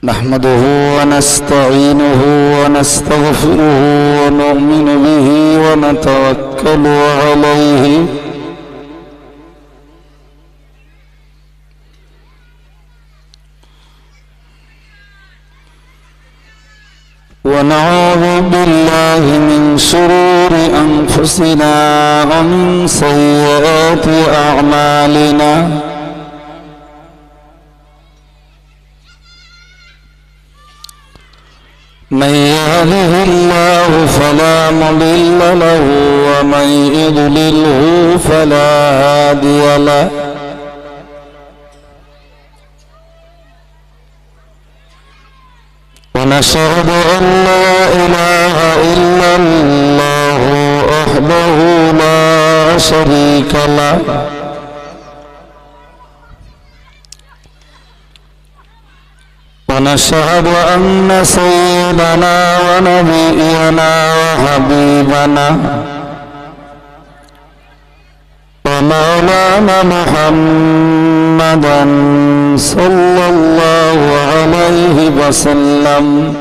نحمده ونستعينه ونستغفره ونؤمن به ونتوكل عليه ونعوذ بالله من شرور أنفسنا ومن سيئات أعمالنا من يهده الله فلا مضل له ومن يضلله فلا هادي له ونشهد أن لا إله إلا الله وحده لا شريك له ونشهد أن سيدنا ونبينا وحبيبنا ومولانا محمدا صلى الله عليه وسلم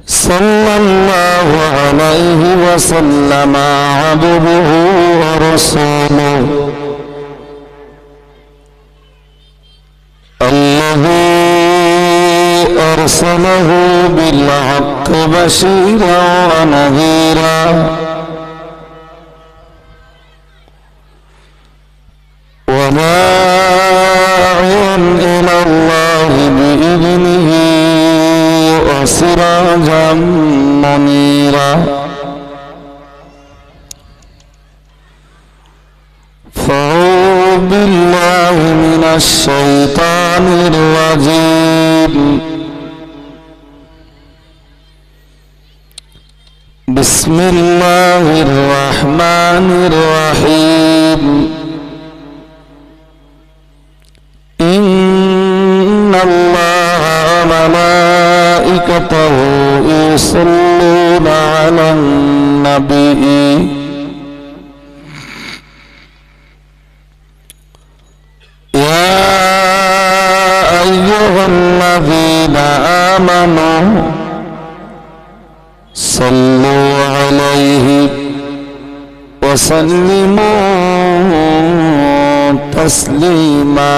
صلى الله عليه وسلم عبده ورسوله الذي أرسله بالحق بشيرا ونذيرا وداعيا إلى الله بإذنه وسراجا منيرا فأعوذ بالله من الشيطان الرجيم بسم الله الرحمن الرحيم إن الله وملائكته يصلون على النبي يا أيها الذين آمنوا صلوا عليه وسلموا تسليما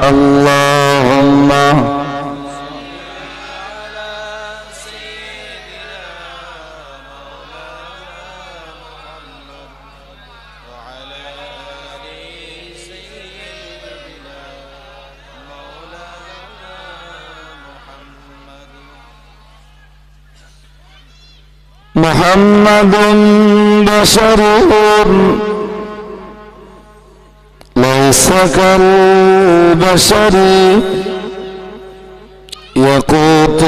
اللهم محمد بشر ليس كالبشر يقوت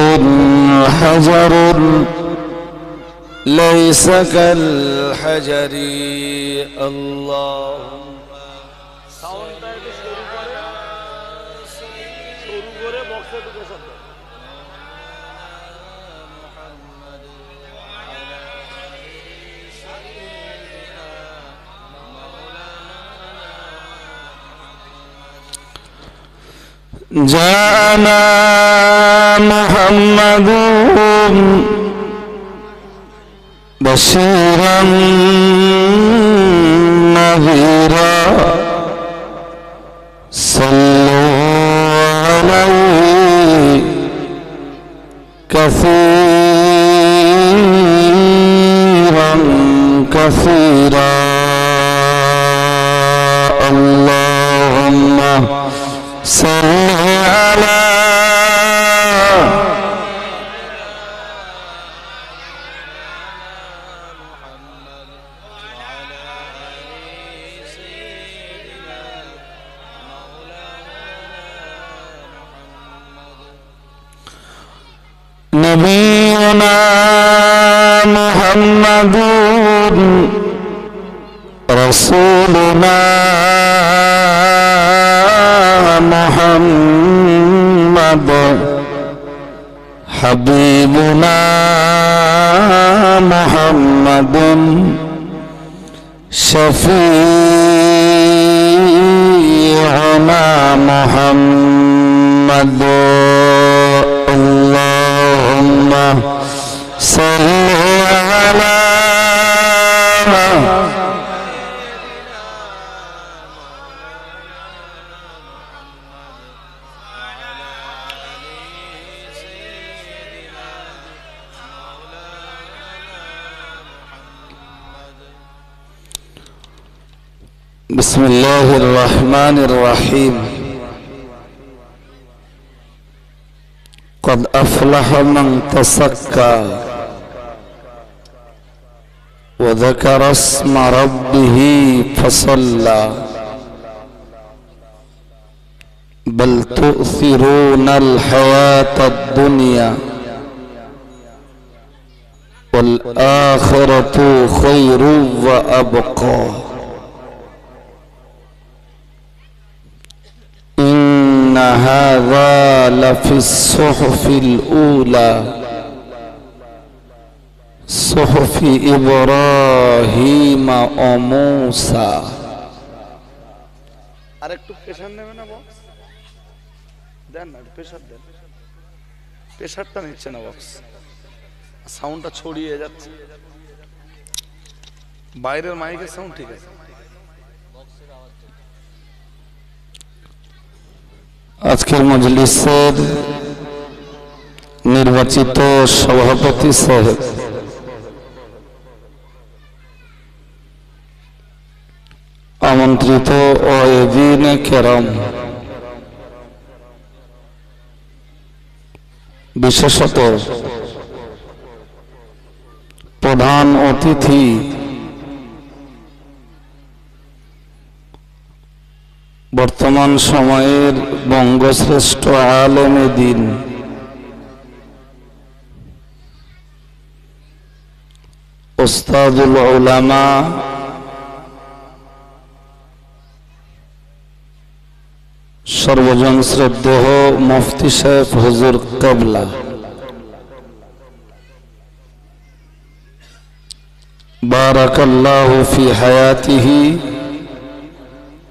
حجر ليس كالحجر الله جاءنا محمد بشيرا نذيرا صلوا عليه كثيرا كثيرا اللهم صل على نبينا محمد رسولنا محمد حبيبنا محمد شفيعنا بسم الله الرحمن الرحيم قد أفلح من تزكى وذكر اسم ربه فصلى بل تؤثرون الحياة الدنيا والآخرة خير وأبقى إن هذا لفي الصحف الأولى صحف إبراهيم وموسى আরেকটু প্রেসার নেবে না বক্স দেন না প্রেসার দেন প্রেসারটা নিচ্ছে না বক্স সাউন্ডটা ছড়িয়ে যাচ্ছে বাইরের মাইকের সাউন্ড ঠিক আছে আজকের মজলিসের নির্বাচিত সভাপতি সাহেব আমন্ত্রিত ওয়াইদিনে কেরাম বিশেষত প্রধান অতিথি বর্তমান সময়ের বঙ্গশ্রেষ্ঠ আলেমে দ্বীন উস্তাদুল উলামা সর্বজন শ্রদ্ধেয় মুফতি সাহেব হুজুর কেবলা বারাকাল্লাহু ফি হায়াতিহি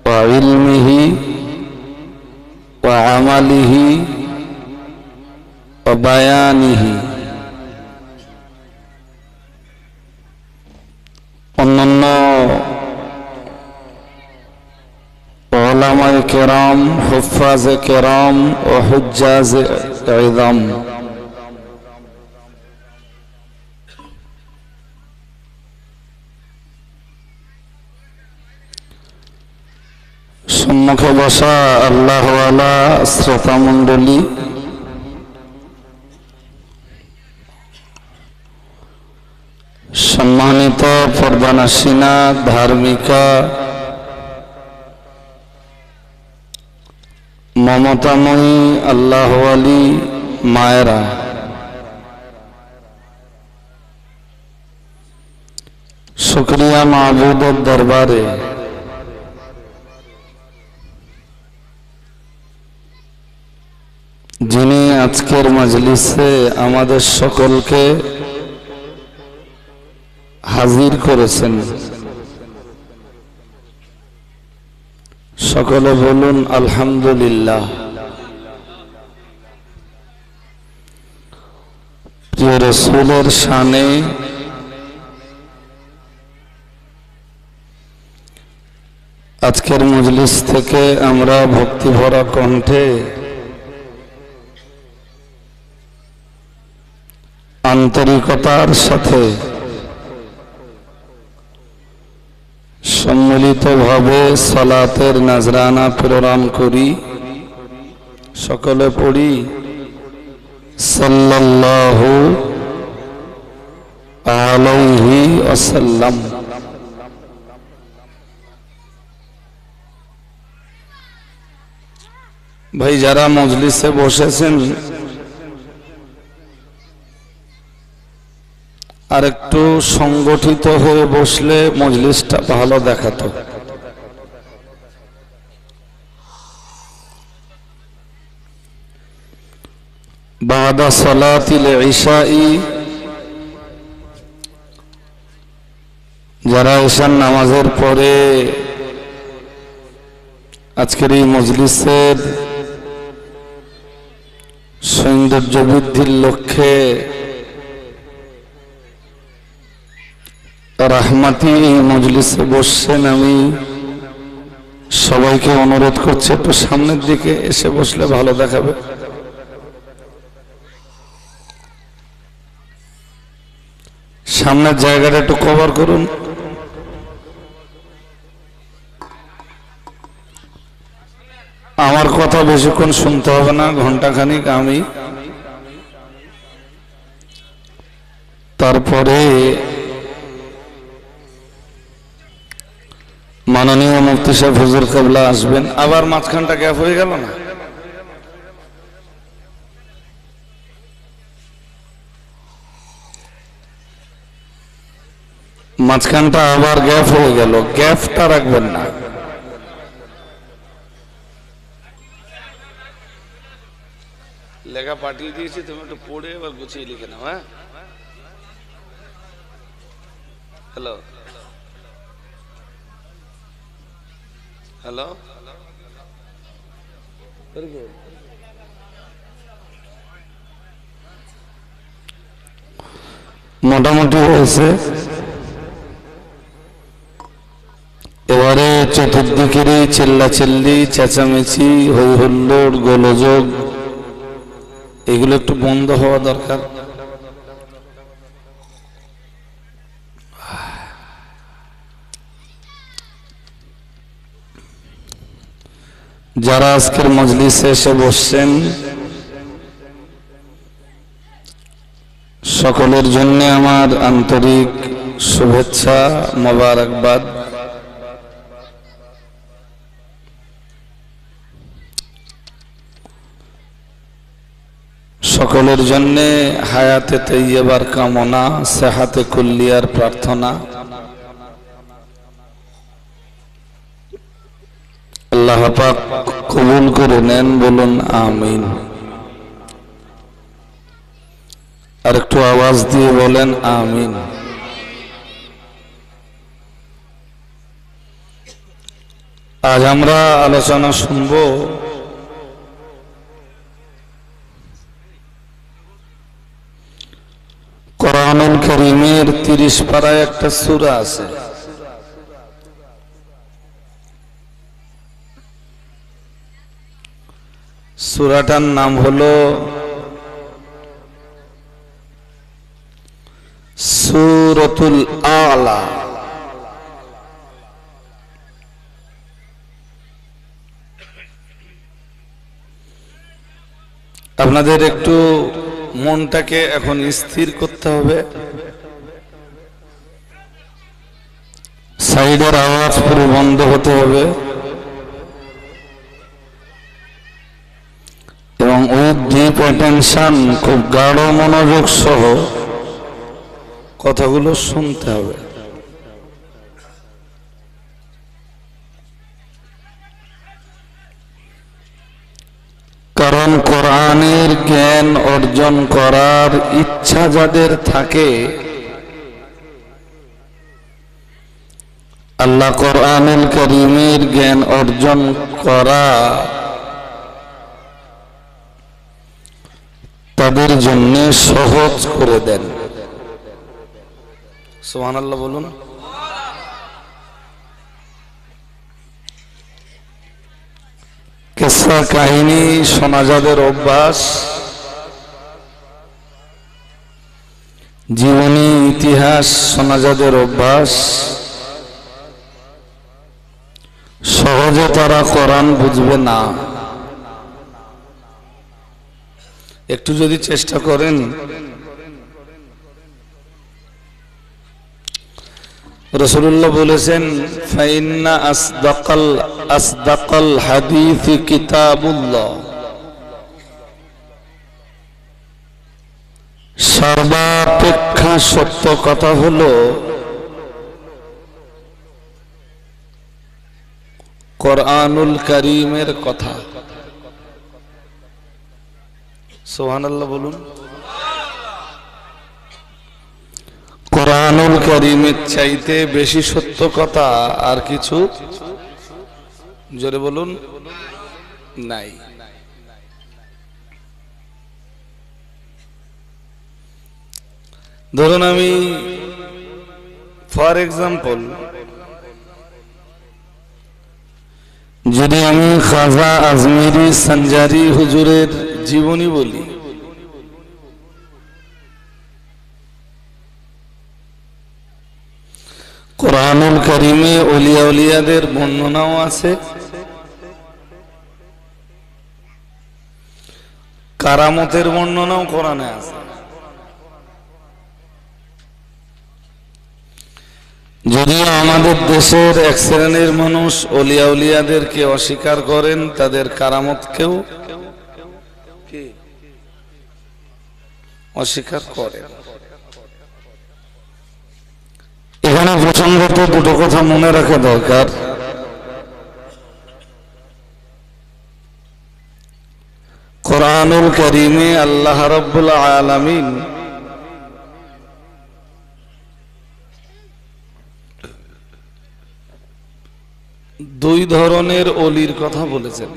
ওয়া ইলমিহি ওয়া আমালিহি ওয়া বায়ানিহি অন্যান্য উলামায়ে কেরাম হুফাজে কেরাম ও হুজ্জাজে ইযাম সম্মুখে বসা আল্লাহওয়ালা শ্রোতা মণ্ডলী, সম্মানিত পর্দানাসিনা ধার্মিকা মমতাময়ী আল্লাহওয়ালি মায়েরা, শুকরিয়া মাবুদের দরবারে যিনি আজকের মজলিসে আমাদের সকলকে হাজির করেছেন। সকলে বলুন আলহামদুলিল্লাহ। প্রিয় রাসূলের শানে আজকের মজলিস থেকে আমরা ভক্তিভরা কণ্ঠে আন্তরিকতার সাথে সম্মিলিতভাবে সালাতের নাজরানা প্রেরণ করি। সকলে পড়ি সাল্লাল্লাহু আলাইহি ওয়াসাল্লাম। ভাই, যারা মজলিসে বসেছেন আর একটু সংগঠিত হয়ে বসলে মজলিসটা ভালো দেখাতো। বাদা সালাতিল ইশাই, যারা ঈশার নামাজের পরে আজকের এই মজলিসের সৌন্দর্য বৃদ্ধির লক্ষ্যে রাহমাতি এই মজলিসে বসছেন, আমি সবাইকে অনুরোধ করছি একটু সামনের দিকে এসে বসলে ভালো দেখাবে। সামনের জায়গাটা একটু কভার করুন। আমার কথা বেশিক্ষণ শুনতে হবে না, ঘন্টাখানিক আমি, তারপরে মাননীয় মুফতি সাহেব হুজুর কেবলা আসবেন। আবার মাঝখানটা গ্যাপ হয়ে গেল না? মাঝখানটা আবার গ্যাপ হয়ে গেল, গ্যাপটা রাখবেন না। লেখা পাঠিয়ে দিয়েছি, তুমি একটু পড়ে এবার গুছিয়ে লিখে নাও। হ্যাঁ, হ্যালো হ্যালো, মোটামুটি হয়েছে। এবারে চতুর্দিকেরই চিল্লাচিল্লি, চেঁচামেচি, হই হুল্লোড়, গোলযোগ, এগুলো একটু বন্ধ হওয়া দরকার। যারা আজকের মজলিসে এসে বসছেন সকলের জন্য আমার আন্তরিক শুভেচ্ছা, মোবারকবাদ। সকলের জন্য হায়াতে তৈয়বার কামনা, সেহাতে কুল্লিয়ার প্রার্থনা। আল্লাহ পাক কবুল করে নেন, বলুন আমিন। আর একটু আওয়াজ দিয়ে বলেন আমিন। আজ আমরা আলোচনা শুনব কোরআনুল কারীমের 30 পারায় একটা সূরা আছে, সূরাটার নাম হলো সূরাতুল আলা। আপনাদের একটু মনটাকে এখন স্থির করতে হবে, সাইডের আওয়াজ পুরো বন্ধ হতে হবে এবং উইথ ডিপ অ্যাটেনশন, খুব গাঢ় মনোযোগ সহ কথাগুলো শুনতে হবে। কারণ কোরআনের জ্ঞান অর্জন করার ইচ্ছা যাদের থাকে, আল্লাহ কোরআনুল কারীমের জ্ঞান অর্জন করা তাদের জন্য সহজ করে দেন। সুবহানাল্লাহ বলুন। কিসসা কাহিনী শোনা যাদের অভ্যাস, জীবনী ইতিহাস শোনা যাদের অভ্যাস, সহজে তারা কোরআন বুঝবে না। একটু যদি চেষ্টা করেন, রাসূলুল্লাহ বলেছেন ফাইন্না আসদাকাল হাদিসি কিতাবুল্লাহ, সর্বাপেক্ষা সত্য কথা হলো কোরআনুল কারীমের কথা। সুবহানাল্লাহ বলুন। কোরআনুল কারীমের চাইতে বেশি সত্য কথা আর কিছু, জোরে বলুন, নাই। ধরুন আমি ফর এক্সাম্পল যদি আমি খাজা আজমিরি সঞ্জারি হুজুরের জীবনী বলি, কোরআনুল কারীমে ওলিয়া উলিয়াদের বর্ণনাও আছে, কারামতের বর্ণনাও কোরআনে আছে। যদিও আমাদের দেশের এক শ্রেণীর মানুষ ওলিয়া উলিয়াদেরকে অস্বীকার করেন, তাদের কারামতকেও অস্বীকার করেন। এখানে প্রসঙ্গত দুটো কথা মনে রাখা দরকার। কোরআনুল কারীমে আল্লাহ রাব্বুল আলামিন দুই ধরনের ওলির কথা বলেছেন।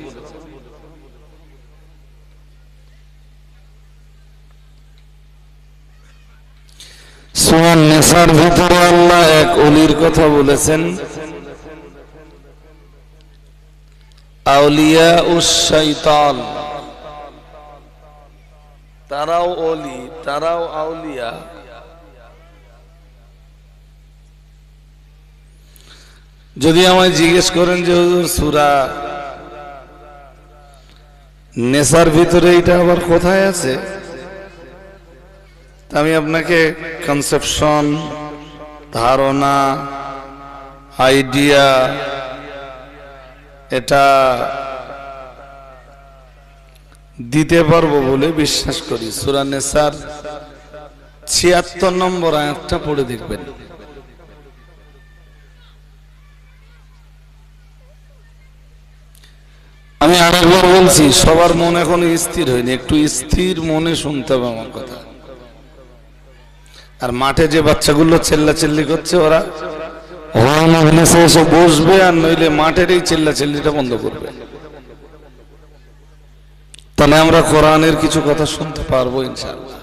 সূরা নিসার ভিতরে আল্লাহ এক ওলির কথা বলেছেন, আউলিয়া উস শাইতান। তারাও ওলি, তারাও আউলিয়া। যদি আমায় জিজ্ঞেস করেন যে হুজুর সূরা নিসার ভিতরে এটা আবার কোথায় আছে, আমি আপনাকে কনসেপশন, ধারণা, আইডিয়া এটা দিতে পারবো বলে বিশ্বাস করি। সূরা নিসার ৭৬ নম্বর আয়াতটা পড়ে দেখবেন। আমি আরেকবার বলছি, সবার মন এখনো স্থির হয়নি, একটু স্থির মনে শুনতে হবে আমার কথা। আর মাঠে যে বাচ্চাগুলো চেল্লাচিল্লি করছে, ওরা এসে বসবে, আর নইলে মাঠের এই চেল্লাচিল্লিটা বন্ধ করবে। তাহলে আমরা কোরআনের কিছু কথা শুনতে পারবো ইনশাআল্লাহ।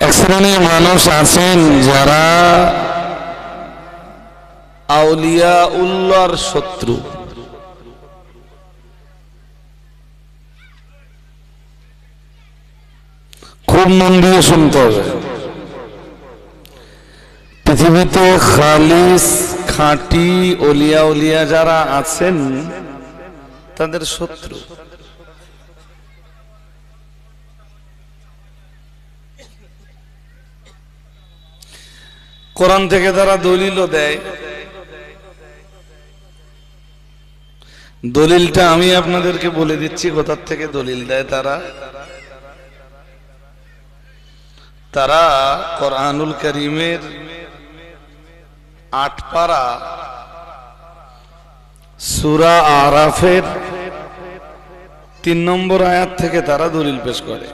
এক শ্রেণীর মানুষ আছেন যারা আউলিয়া উল্লাহর শত্রু। খুব মন দিয়ে শুনতে হবে। পৃথিবীতে খালিস খাঁটি ওলিয়া উলিয়া যারা আছেন তাদের শত্রু। কোরআন থেকে তারা দলিলও দেয়। দলিলটা আমি আপনাদেরকে বলে দিচ্ছি কোথার থেকে দলিল দেয় তারা। তারা কোরআনুল কারীমের ৮ পারা সূরা আরাফের ৩ নম্বর আয়াত থেকে তারা দলিল পেশ করে।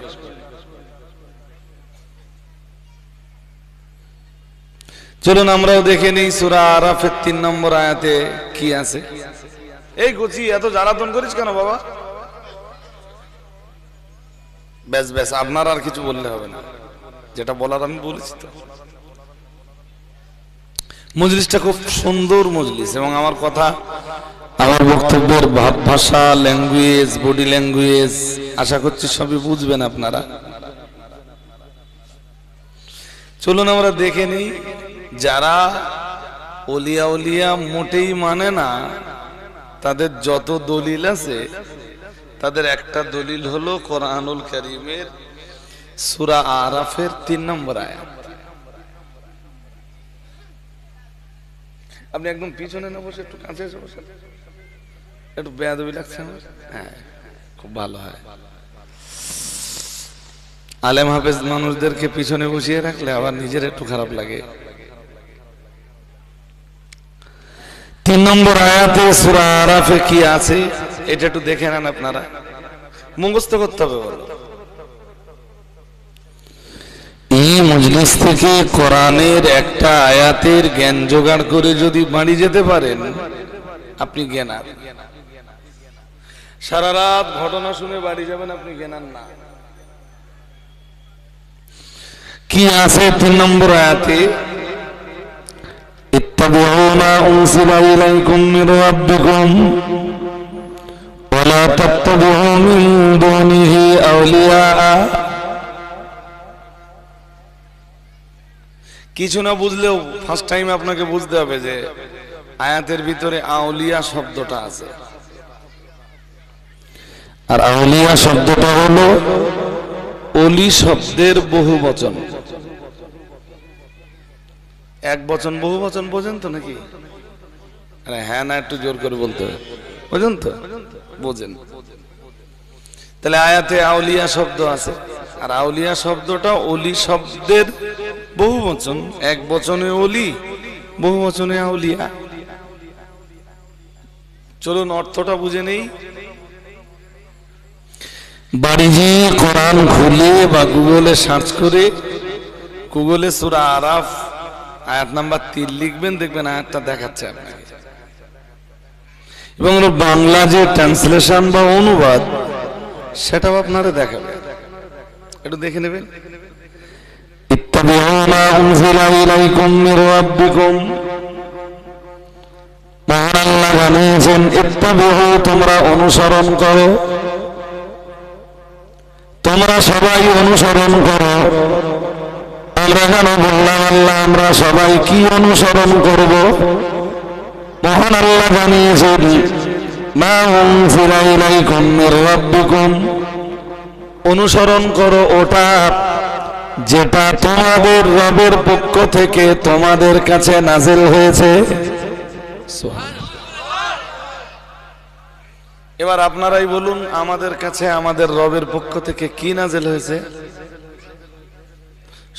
চলুন আমরাও দেখে নিই সূরা আরাফের ৩ নম্বর আয়াতে কি আছে। এই কচি, এত জ্বালাতন করিস কেন বাবা? ব্যাস ব্যাস, আপনার আর কিছু বললে হবে না, যেটা বলার আমি বলেছি। তো মজলিসটা খুব সুন্দর মজলিস, এবং আমার কথা, আমার বক্তব্যের ভাব ভাষা, ল্যাঙ্গুয়েজ, বডি ল্যাঙ্গুয়েজ আশা করছি সবই বুঝবেন আপনারা। চলুন আমরা দেখে নিই, যারা ওলিয়া উলিয়া মোটেই মানে না, তাদের যত দলিল আছে তাদের একটা দলিল হলো কোরআনুল কারীমের সূরা আরাফের ৩ নম্বর আয়াত। আপনি একদম পিছনে না বসে একটু কাছে এসে বসে, একটু বেয়াদবি লাগছে আমার। হ্যাঁ, খুব ভালো হয়। আলেম হাফেজ মানুষদেরকে পিছনে বসিয়ে রাখলে আবার নিজের একটু খারাপ লাগে। ৩ নম্বর আয়াতে সূরা আরাফে কি আছে এটা একটু দেখে নেন আপনারা, মুখস্থ করতে হবে। বলো, এই মজলিস থেকে কোরআনের একটা আয়াতের জ্ঞান জোগাড় করে যদি বাড়ি যেতে পারেন, আপনি জ্ঞানার। সারা রাত ঘটনা শুনে বাড়ি যাবেন, আপনি জ্ঞানার না। কি আছে ৩ নম্বর আয়াতে? ইত্তাবিউ মা উনজিলা ইলাইকুম মির রাব্বিকুম ওয়া লা তাত্তাবিউ মিন দুনিহি আউলিয়া। কিছু না বুঝলেও ফার্স্ট টাইম আপনাকে বুঝতে হবে যে আয়াতের ভিতরে আউলিয়া শব্দটা আছে। আর আউলিয়া শব্দটা হলো অলি শব্দের বহু বচন। এক বচন বহু বচন বোঝেন তো নাকি? আরে হ্যাঁ না একটু জোর করে বলতে হবে, বোঝেন তো? বোঝেন। তাহলে আয়াতে আউলিয়া শব্দ আছে, আর আউলিয়া শব্দটা অলি শব্দের বহু বচন। এক বচনে অলি, বহু বচনে আউলিয়া। চলুন অর্থটা বুঝে নেই। বাড়ি গিয়ে কোরআন খুলে বা গুগলে সার্চ করে, গুগলে সূরা আরাফ আয়াত নাম্বার 3 লিখবেন, দেখবেন আয়াতটা দেখাচ্ছে আপনাকে। এবং বাংলা যে ট্রান্সলেশন বা অনুবাদ সেটাও আপনারা দেখাবে, একটু দেখে নেবেন। ইত্তাবিউ মা উনজিলা ইলাইকুম মির রাব্বিকুম, মহান আল্লাহ জানিয়েছেন ইত্তাবিউ, তোমরা অনুসরণ করো, তোমরা সবাই অনুসরণ করো। আমরা কেন বললাম আল্লাহ আমরা সবাই কি অনুসরণ করব? মহান আল্লাহ জানিয়েছেন মা উনজিলা ইলাইকুম মির রাব্বিকুম, অনুসরণ করো ওটা যেটা তোমাদের রবের পক্ষ থেকে তোমাদের কাছে নাযিল হয়েছে। এবার আপনারাই বলুন আমাদের কাছে আমাদের রবের পক্ষ থেকে কি নাযিল হয়েছে?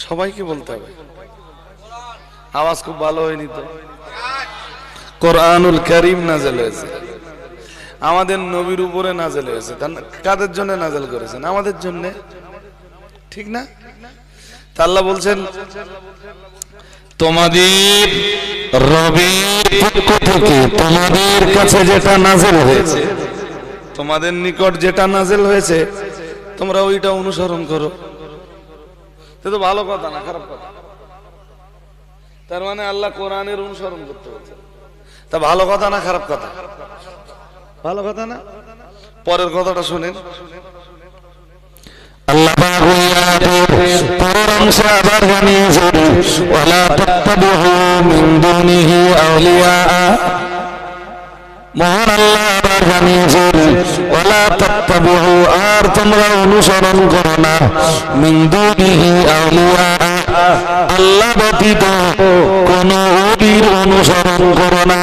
সবাইকে বলতে হবে। আওয়াজ খুব ভালো হয়নি তো? কোরআনুল কারীম নাযিল হয়েছে, আমাদের নবীর উপরে নাযিল হয়েছে। কাদের জন্য নাযিল করেছেন? আমাদের জন্য, ঠিক না? তা আল্লাহ বলছেন তোমাদের রবের পক্ষ থেকে তোমাদের কাছে যেটা নাযিল হয়েছে, তোমাদের নিকট যেটা নাযিল হয়েছে তোমরা ওইটা অনুসরণ করো। তো ভালো কথা না খারাপ কথা? তার মানে আল্লাহ কোরআনের অনুসরণ করতে বলছে, তা ভালো কথা না খারাপ কথা? ভালো কথা না? পরের কথাটা শুনেন। আল্লাহ পাক পরের অংশে আবার জানিয়েছেন ওয়ালা তাত্তাবিউ মিন দুনিহি আউলিয়া, মহান আল্লাহ আবার জানিয়েছেন ওয়ালা তাত্তাবিউ, আর তোমরা অনুসরণ করো না মিন দুনিহি আউলিয়া, আল্লাহ ব্যতীত কোন ওলির অনুসরণ করো না।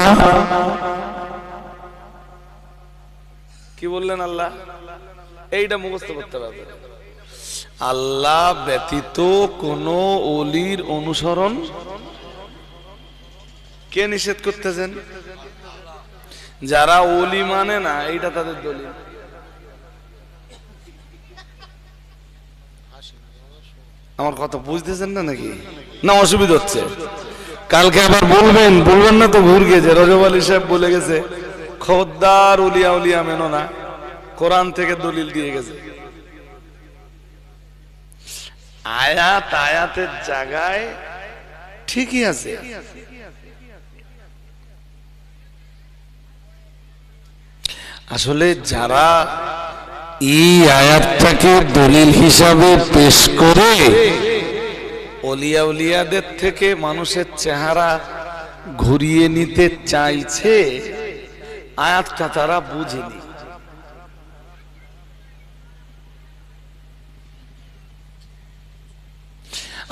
কি বললেন আল্লাহ? এইটা মুখস্থ করতে পারবে। আল্লাহ ব্যতীত কোন ওলির অনুসরণ কে নিষেধ করতেছেন? যারা ওলি মানে না, এইটা তাদের দলিল। আমার কথা বুঝতেছেন না নাকি? না অসুবিধা হচ্ছে? কালকে আবার বলবেন, বলবেন না তো ভুল গেছে। রজব আলী সাহেব বলে গেছে খবরদার উলিয়া উলিয়া মেনো না, কোরআন থেকে দলিল দিয়ে গেছে। আয়াত আয়াতের জায়গায় ঠিকই আছে, আসলে যারা এই আয়াতটাকে দলিল হিসাবে পেশ করে ওলিয়া উলিয়াদের থেকে মানুষের চেহারা ঘুরিয়ে নিতে চাইছে, আয়াতটা তারা বুঝেনি।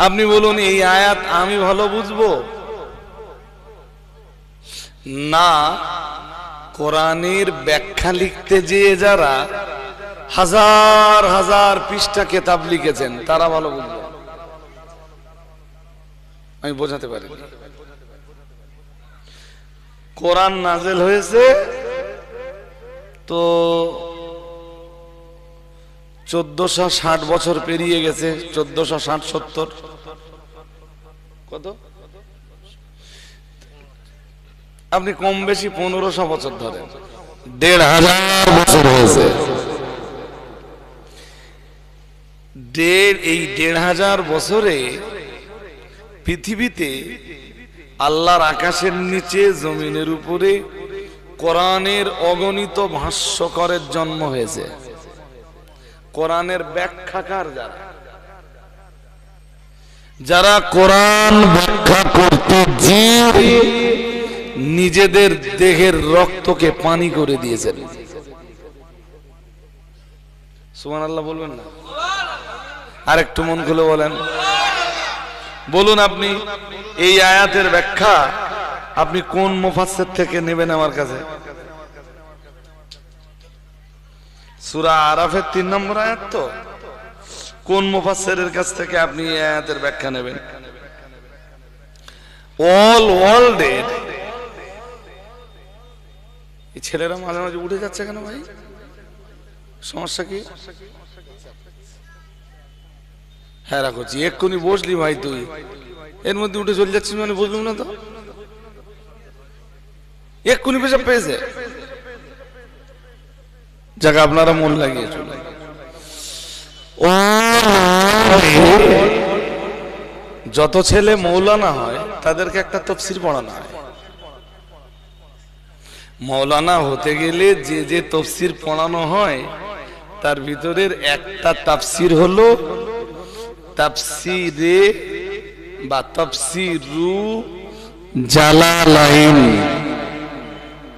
আপনি বলুন এই আয়াত আমি ভালো বুঝবো না কোরআনের ব্যাখ্যা লিখতে যেয়ে যারা হাজার হাজার পৃষ্ঠা কিতাব লিখেছেন তারা ভালো বুঝবে? আমি বোঝাতে পারি। কোরআন নাযিল হয়েছে তো 1460 বছর পেরিয়ে গেছে, 1460-70 কত, আপনি কম বেশি 1500 বছর ধরে 1500 বছর হয়েছে। এই 1500 বছরে পৃথিবীতে আল্লাহর আকাশের নিচে জমিনের উপরে কোরআনের অগণিত ভাষ্যকারের জন্ম হয়েছে। কোরআনের ব্যাখ্যাকার যারা কোরআন ব্যাখ্যা করতে গিয়ে নিজেদের দেহের রক্তকে পানি করে দিয়েছেন। সুবহানাল্লাহ বলবেন না? আর একটু মন খুলে বলেন। বলুন আপনি এই আয়াতের ব্যাখ্যা আপনি কোন মুফাসসির থেকে নেবেন আমার কাছে? সূরা আরাফের 3 নম্বর আয়াত তো, কোন মুফাসসিরের কাছ থেকে আপনি এই আয়াতের ব্যাখ্যা নেবেন? অল ওয়ার্ল্ডের এই ছেলেরা মাঝে মাঝে উঠে যাচ্ছে কেন ভাই? সমস্যা কি? হ্যাঁ রাখছি, এক্ষুনি বসলি ভাই, তুই এর মধ্যে উঠে চলে যাচ্ছিস মানে বুঝলুম না তো। এক্ষুনি পেশাব পেয়েছে, জায়গা আপনারা মন লাগিয়ে চলে। যত ছেলে মৌলানা হয় তাদেরকে একটা তাফসীর পড়ানো হয়। মৌলানা হতে গেলে যে যে তাফসীর পড়ানো হয় তার ভিতরের একটা তাফসীর হলো তাফসীরে বা তাফসীরু জালালাইন।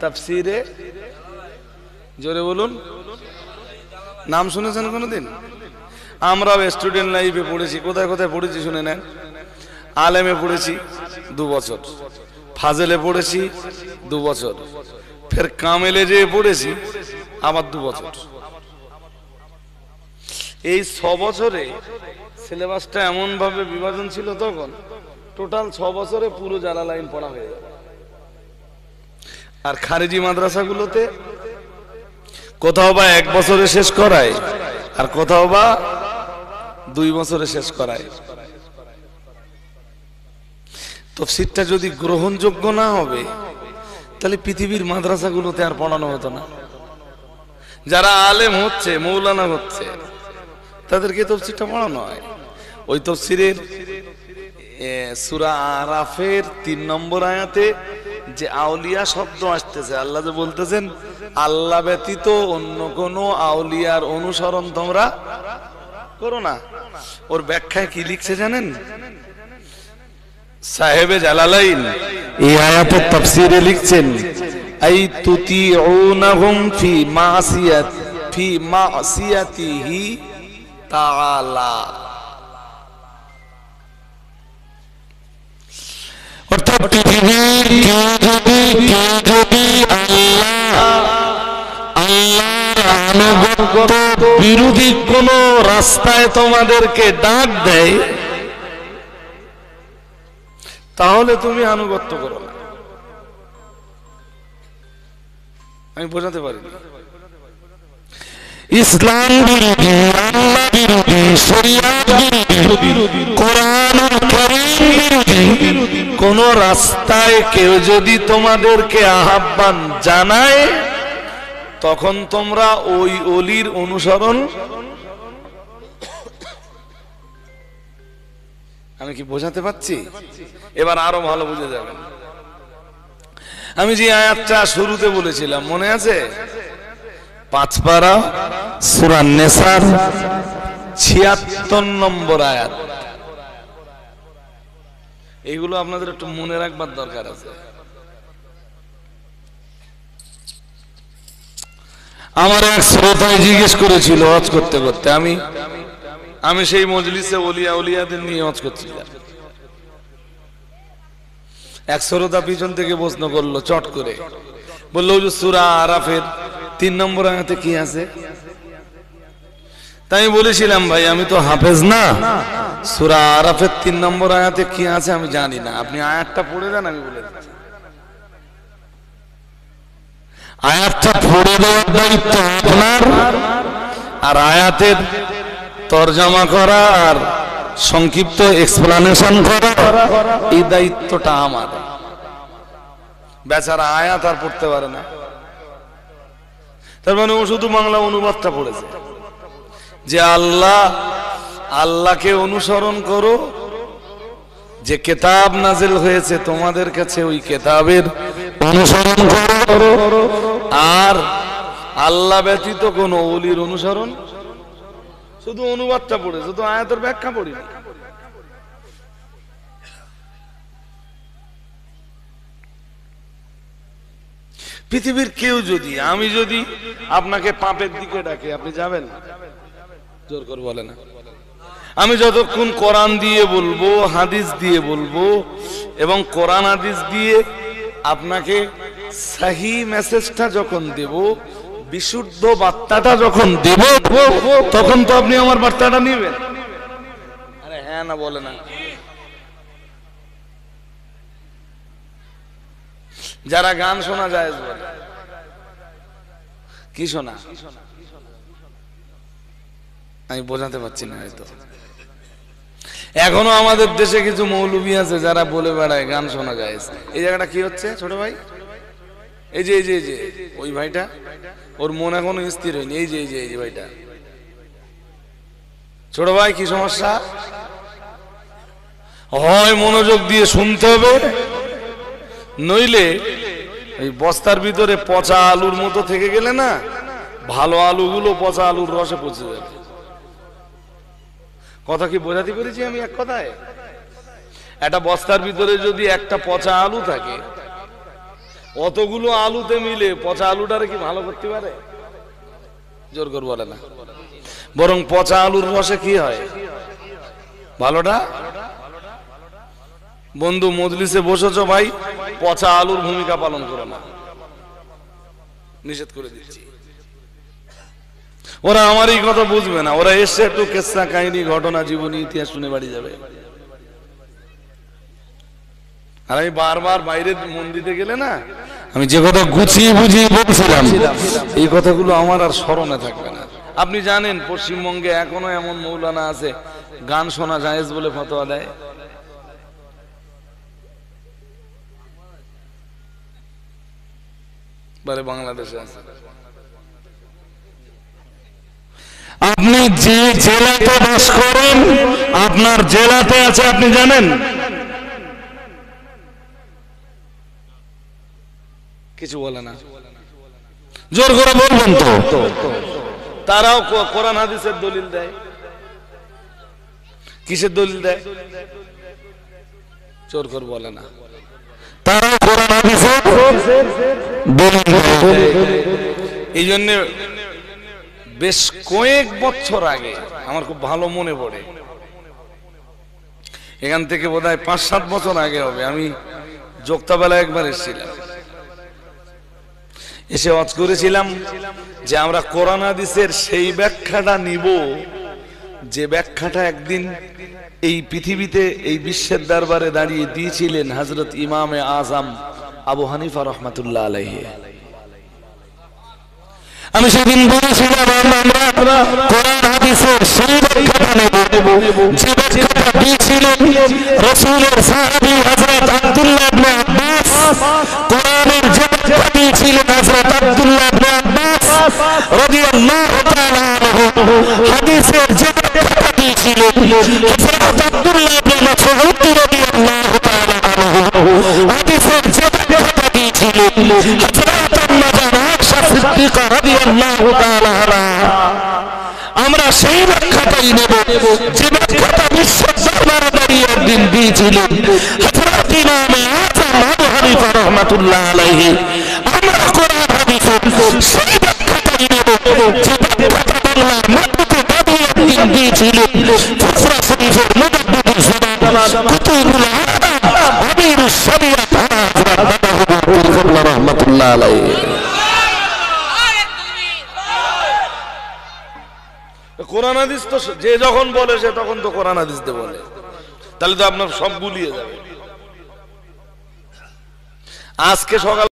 তাফসীরে, জোরে বলুন, নাম শুনেছেন কোনদিন? আমরাও স্টুডেন্ট লাইফে পড়েছি। কোথায় কোথায় পড়েছি শুনে নেন। আলেমে পড়েছি 2 বছর, ফাজেলে পড়েছি 2 বছর, ফের কামেলে যেয়ে পড়েছি আবার 2 বছর। এই 6 বছরে সিলেবাসটা এমন ভাবে বিভাজন ছিল, তখন টোটাল 6 বছরে পুরো জালালাইন পড়া হয়ে যাবে। আর খারেজি মাদ্রাসাগুলোতে কোথাও বা 1 বছরে শেষ করায়, আর কোথাও বা 2 বছরে শেষ করায়। তাফসীরটা যদি গ্রহণযোগ্য না হবে তাহলে পৃথিবীর মাদ্রাসাগুলোতে আর পড়ানো হতো না। যারা আলেম হচ্ছে, মৌলানা হচ্ছে, তাদেরকে তাফসীরটা পড়ানো হয়। ওই তাফসীরের সূরা আরাফের 3 নম্বর আয়াতে যে আউলিয়া শব্দ আসতেছে, আল্লাহ যে বলতেছেন আল্লাহ ব্যতীত অন্য কোন আউলিয়ার অনুসরণ তোমরা করো না, ওর ব্যাখ্যায় কি লিখছে জানেন? সাহেবে জালালাইন এই আয়াতের তাফসীরে লিখছেন আই তুতিউনাহুম ফি মাসিয়াতিহি তাআলা। অর্থাৎ পৃথিবীর আল্লাহর বিরোধী কোন রাস্তায় তোমাদেরকে ডাক দেয়, তাহলে তুমি আনুগত্য করো না। আমি বোঝাতে পারি ইসলাম বিরোধী, আল্লাহ বিরোধী, শরিয়াত বিরোধী, কোরআন বিরোধী কোন রাস্তায় কেউ যদি তোমাদেরকে আহ্বান জানায়, তখন তোমরা ওই ওলির অনুসরণ। আমি কি বোঝাতে পারছি? এবার আরো ভালো বুঝে যাবেন। আমি যে আয়াতটা শুরুতে বলেছিলাম মনে আছে? 5 পারা সূরা নিসার 76 নম্বর আয়াত। এইগুলো আপনাদের একটু মনে রাখবার দরকার আছে। আমার এক শ্রোতায় জিজ্ঞেস করেছিল ওয়াজ করতে করতে, আমি সেই মজলিসে ওলিয়া উলিয়াদের নিয়ে ওয়াজ করছিলাম। এক শ্রোতা পিছন থেকে প্রশ্ন করলো চট করে, বললো যে সূরা আরাফের 3 নম্বর আয়াতে কি আছে? তাই বলেছিলাম ভাই আমি তো হাফেজ না, সূরা আরাফের 3 নম্বর আয়াতে কি আছে আমি জানি না, আপনি আয়াতটা পড়ে দেন আমি বলে দিচ্ছি। আয়াতটা পড়ে দেওয়ার দায়িত্ব আপনার, আর আয়াতের তরজমা করা আর সংক্ষিপ্ত এক্সপ্লানেশন করা এই দায়িত্বটা আমার। বেচারা আয়াত আর পড়তে পারে না, তার মানে ও শুধু বাংলা অনুবাদটা পড়েছে যে আল্লাহকে অনুসরণ করো, যে কিতাব নাজিল হয়েছে তোমাদের কাছে ওই কিতাবের অনুসরণ করো, আর আল্লাহ ব্যতীত কোন ওলির অনুসরণ। শুধু অনুবাদটা পড়ে, শুধু আয়াতের ব্যাখ্যা পড়িনি। পৃথিবীর কেউ যদি, আমি যদি আপনাকে পাপের দিকে ডাকে আপনি যাবেন? জোর করে বলে না। আমি যতক্ষণ কোরআন দিয়ে বলবো, হাদিস দিয়ে বলবো, এবং কোরআন হাদিস দিয়ে আপনাকে সহি মেসেজটা যখন দেব, বিশুদ্ধ বার্তাটা যখন দেব, তখন তো আপনি আমার বার্তাটা নেবেন। আরে হ্যাঁ না বলে না। যারা গান শোনা যায় বলে, কি শোনা আমি বোঝাতে পারছি না হয়তো। এখনো আমাদের দেশে কিছু মৌলবী আছে যারা বলে বেড়ায় গান শোনা যায়। এই জায়গাটা কি হচ্ছে ছোট ভাই? এই যে ওই ভাইটা, ওর মন এখনো স্থির হয়নি। এই যে ভাইটা, ছোট ভাই কি সমস্যা? হয় মনোযোগ দিয়ে শুনতে হবে, নইলে এই বস্তার ভিতরে পচা আলুর মতো থেকে গেলে না, ভালো আলুগুলো পচা আলুর রসে পচে যাবে। কথা কি বোঝাতে পেরেছি আমি এক কথায়? একটা বস্তার ভিতরে যদি একটা পচা আলু থাকে, অতগুলো আলুতে মিলে পচা আলুটারে কি ভালো করতে পারে? জোর করে বলে না। বরং পচা আলুর রসে কি হয়? ভালোটা। বন্ধু মজলিসে বসেছো ভাই, পচা আলুর ভূমিকা পালন করো না, নিষেধ করে দিচ্ছি। ওরা আমার এই কথা বুঝবে না, ওরা এসে একটু কেসা কাহিনী, ঘটনা, জীবনী, ইতিহাস শুনে বাড়ি যাবে। আর আমি বারবার বাইরে মন দিতে গেলে না, আমি যে কথা গুছিয়ে বুঝিয়ে বলছিলাম, এই কথাগুলো আমার আর স্মরণে থাকবে না। আপনি জানেন পশ্চিমবঙ্গে এখনো এমন মৌলানা আছে গান শোনা জায়েজ বলে ফতোয়া দেয়। বাংলাদেশে আছে। আপনি যে জেলাতে বাস করেন, আপনার জেলাতে আছে, আপনি জানেন? কিছু বলে না, জোর করে বলবেন তো। তারাও কোরআন হাদিসের দলিল দেয়। কিসের দলিল দেয়? জোর করে বলে না। তারাও কোরআন হাদিসের দলিল দেয়। এই জন্য বেশ কয়েক বছর আগে আমার খুব ভালো মনে পড়ে, এখান থেকে বোধহয় 5-7 বছর আগে হবে, আমি যোক্তাবেলা একবার এসেছিলাম, এসে ওয়াজ করেছিলাম যে আমরা কোরআন হাদিসের সেই ব্যাখ্যাটা নিব যে ব্যাখ্যাটা একদিন এই পৃথিবীতে, এই বিশ্বের দরবারে দাঁড়িয়ে দিয়েছিলেন হযরত ইমামে আযম আবু হানিফা রাহমাতুল্লাহ আলাইহি। আমি সেদিন বলেছিলাম আমরা কোরআন হাদিসের সেই ব্যাখ্যাটা নেব যে ব্যাখ্যাটা দিয়েছিলেন রাসূলের সাহাবী হযরত আব্দুল্লাহ ইবনে আব্বাস। কোরআনের যে ব্যাখ্যা দিয়েছিলেন হযরত আব্দুল্লাহ ইবনে আব্বাস রাদিয়াল্লাহু তাআলা আনহু, হাদিসের যে ব্যাখ্যা দিয়েছিলেন হযরত আব্দুল্লাহ ইবনে মাসউদ রাদিয়াল্লাহু তাআলা আনহু, হাদিসের যে ব্যাখ্যা দিয়েছিলেন হযরত আয়েশা সিদ্দিকা রাদিয়াল্লাহু তাআলা আনহা, আমরা সেই ব্যাখ্যাটাই নেব যে ব্যাখ্যাটা বিশ্বের দরবারে দাঁড়িয়ে একদিন দিয়েছিলেন হযরত ইমামে আযম আবু হানিফা রাহমাতুল্লাহ আলাইহি। আমরা কোরআন হাদিসের সেই ব্যাখ্যাটাই নেব যে ব্যাখ্যাটা বাংলার মাটিতে দাঁড়িয়ে একদিন দিয়েছিলেন ফুরফুরা শরীফের মুজাদ্দিদুল জামান কুতুবুল আলাম আমিরুশ শরিয়াত রাহমাতুল্লাহ আলাইহি। কোরআন হাদিস তো যে যখন বলে সে তখন তো কোরআন হাদিস দিয়ে বলে, তাহলে তো আপনার সব গুলিয়ে যাবে। আজকে সকাল